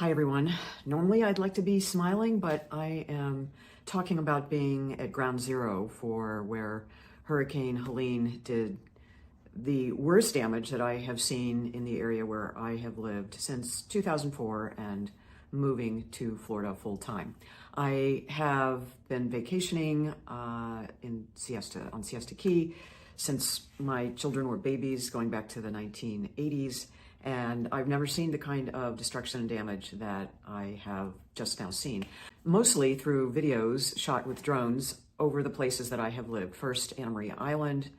Hi, everyone. Normally I'd like to be smiling, but I am talking about being at ground zero for where Hurricane Helene did the worst damage that I have seen in the area where I have lived since 2004 and moving to Florida full time. I have been vacationing on Siesta Key since my children were babies, going back to the 1980s. And I've never seen the kind of destruction and damage that I have just now seen, mostly through videos shot with drones over the places that I have lived. First, Anna Maria Island,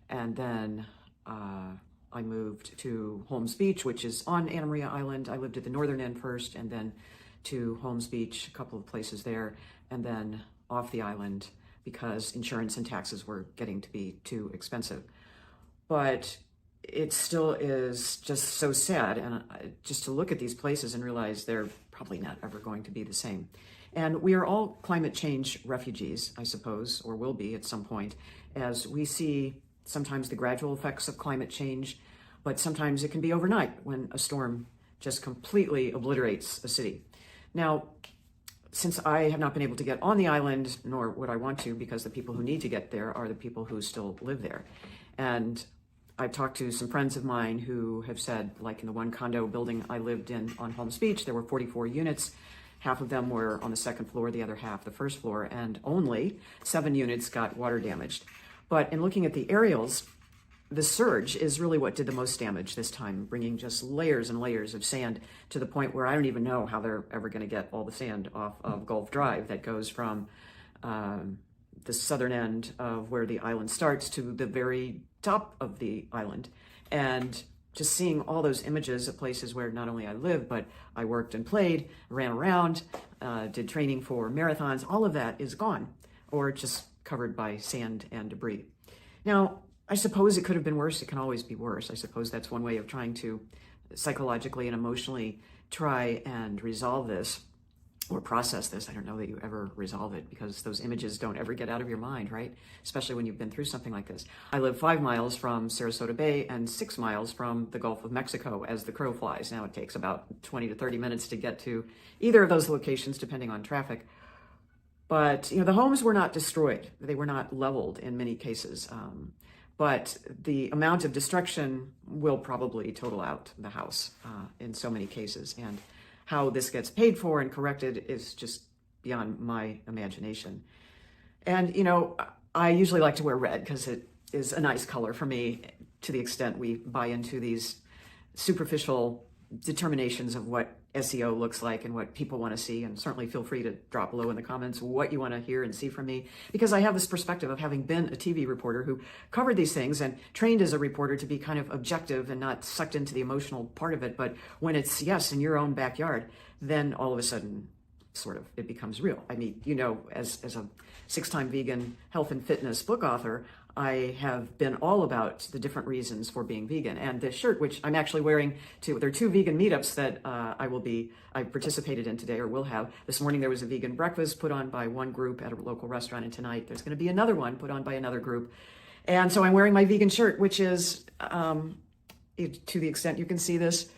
and then I moved to Holmes Beach, which is on Anna Maria Island. I lived at the northern end first, and then to Holmes Beach, a couple of places there, and then off the island because insurance and taxes were getting to be too expensive. But it still is just so sad, and just to look at these places and realize they're probably not ever going to be the same. And we are all climate change refugees, I suppose, or will be at some point, as we see sometimes the gradual effects of climate change, but sometimes it can be overnight when a storm just completely obliterates a city. Now, since I have not been able to get on the island, nor would I want to, because the people who need to get there are the people who still live there. And I've talked to some friends of mine who have said, like in the one condo building I lived in on Holmes Beach, there were 44 units. Half of them were on the second floor, the other half the first floor, and only 7 units got water damaged. But in looking at the aerials, the surge is really what did the most damage this time, bringing just layers and layers of sand to the point where I don't even know how they're ever going to get all the sand off of Gulf Drive that goes from the southern end of where the island starts to the very top of the island. And just seeing all those images of places where not only I lived, but I worked and played, ran around, did training for marathons, all of that is gone, or just covered by sand and debris. Now, I suppose it could have been worse. It can always be worse. I suppose that's one way of trying to psychologically and emotionally try and resolve this or process this. I don't know that you ever resolve it because those images don't ever get out of your mind, right? Especially when you've been through something like this. I live 5 miles from Sarasota Bay and 6 miles from the Gulf of Mexico as the crow flies. Now it takes about 20 to 30 minutes to get to either of those locations, depending on traffic. But, the homes were not destroyed. They were not leveled in many cases. But the amount of destruction will probably total out the house in so many cases. And how this gets paid for and corrected is just beyond my imagination. And, I usually like to wear red because it is a nice color for me, to the extent we buy into these superficial determinations of what SEO looks like and what people want to see. And certainly feel free to drop below in the comments what you want to hear and see from me, because I have this perspective of having been a TV reporter who covered these things and trained as a reporter to be kind of objective and not sucked into the emotional part of it. But when it's, yes, in your own backyard, then all of a sudden, sort of, it becomes real. I mean, as a 6-time vegan health and fitness book author, I have been all about the different reasons for being vegan. And this shirt, which I'm actually wearing there are 2 vegan meetups that I participated in today, or will have. This morning there was a vegan breakfast put on by one group at a local restaurant, and tonight there's going to be another one put on by another group. And so I'm wearing my vegan shirt, which is, to the extent you can see this,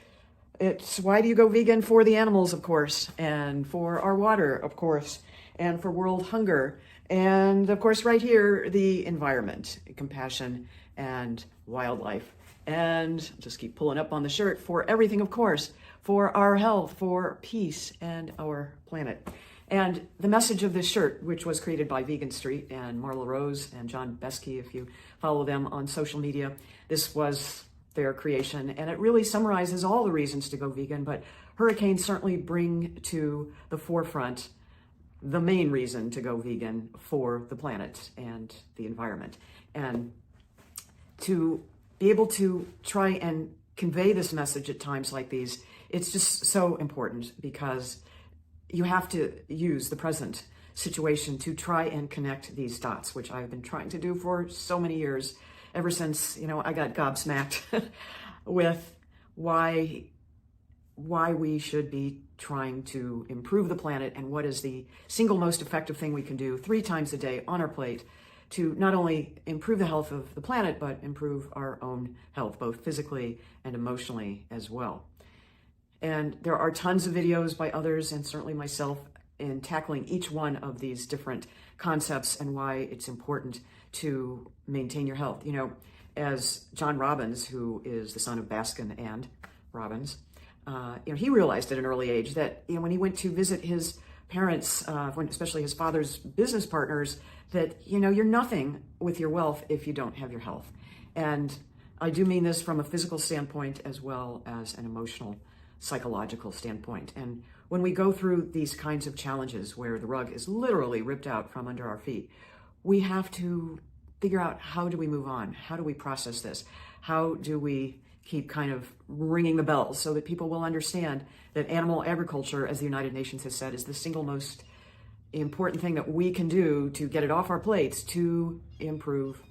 it's why do you go vegan? For the animals, of course, and for our water, of course, and for world hunger. And of course, right here, the environment, compassion, and wildlife. And just keep pulling up on the shirt for everything, of course, for our health, for peace, and our planet. And the message of this shirt, which was created by Vegan Street and Marla Rose and John Besky, if you follow them on social media, this was their creation. And it really summarizes all the reasons to go vegan, but hurricanes certainly bring to the forefront the main reason to go vegan for the planet and the environment. And to be able to try and convey this message at times like these, it's just so important, because you have to use the present situation to try and connect these dots, which I've been trying to do for so many years, ever since, I got gobsmacked with why we should be trying to improve the planet and what is the single most effective thing we can do 3 times a day on our plate to not only improve the health of the planet, but improve our own health, both physically and emotionally as well. And there are tons of videos by others and certainly myself in tackling each one of these different concepts and why it's important to maintain your health. You know, as John Robbins, who is the son of Baskin and Robbins, he realized at an early age that when he went to visit his parents, especially his father's business partners, that you're nothing with your wealth if you don't have your health. And I do mean this from a physical standpoint as well as an emotional, psychological standpoint. And when we go through these kinds of challenges where the rug is literally ripped out from under our feet, we have to figure out, how do we move on? How do we process this? How do we keep kind of ringing the bells so that people will understand that animal agriculture, as the United Nations has said, is the single most important thing that we can do to get it off our plates to improve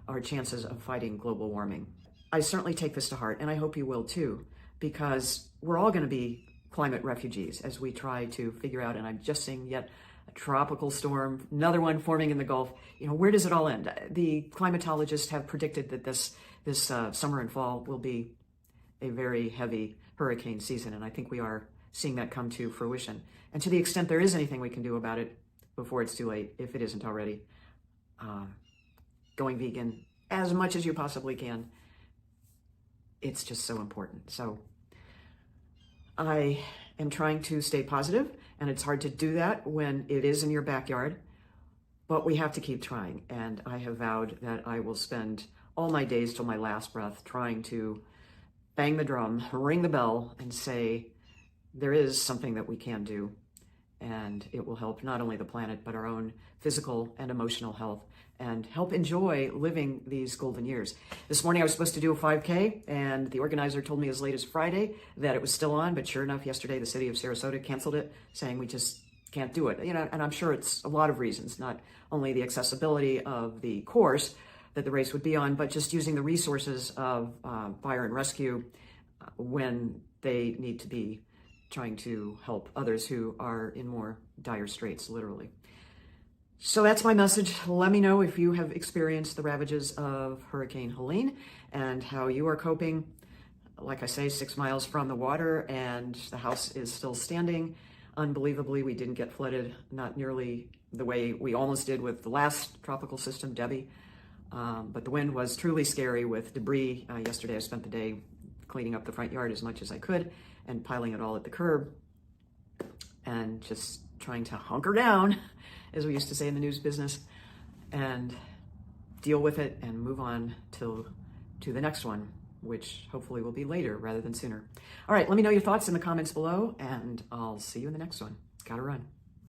our chances of fighting global warming. I certainly take this to heart, and I hope you will too, because we're all going to be climate refugees as we try to figure out, and I'm just seeing yet a tropical storm, another one forming in the Gulf. Where does it all end? The climatologists have predicted that this summer and fall will be a very heavy hurricane season, and I think we are seeing that come to fruition. And to the extent there is anything we can do about it before it's too late, if it isn't already, going vegan as much as you possibly can. It's just so important. So I am trying to stay positive, and it's hard to do that when it is in your backyard, but we have to keep trying. And I have vowed that I will spend all my days till my last breath trying to bang the drum, ring the bell, and say there is something that we can do, and it will help not only the planet, but our own physical and emotional health, and help enjoy living these golden years. This morning I was supposed to do a 5K, and the organizer told me as late as Friday that it was still on, but sure enough, yesterday the city of Sarasota canceled it, saying we just can't do it. And I'm sure it's a lot of reasons, not only the accessibility of the course that the race would be on, but just using the resources of fire and rescue when they need to be trying to help others who are in more dire straits, literally. So that's my message. Let me know if you have experienced the ravages of Hurricane Helene and how you are coping. Like I say, 6 miles from the water, and the house is still standing. Unbelievably, we didn't get flooded, not nearly the way we almost did with the last tropical system, Debbie. But the wind was truly scary with debris. Yesterday I spent the day cleaning up the front yard as much as I could and piling it all at the curb and just trying to hunker down, as we used to say in the news business, and deal with it and move on to the next one, which hopefully will be later rather than sooner. All right, let me know your thoughts in the comments below, and I'll see you in the next one. Gotta run.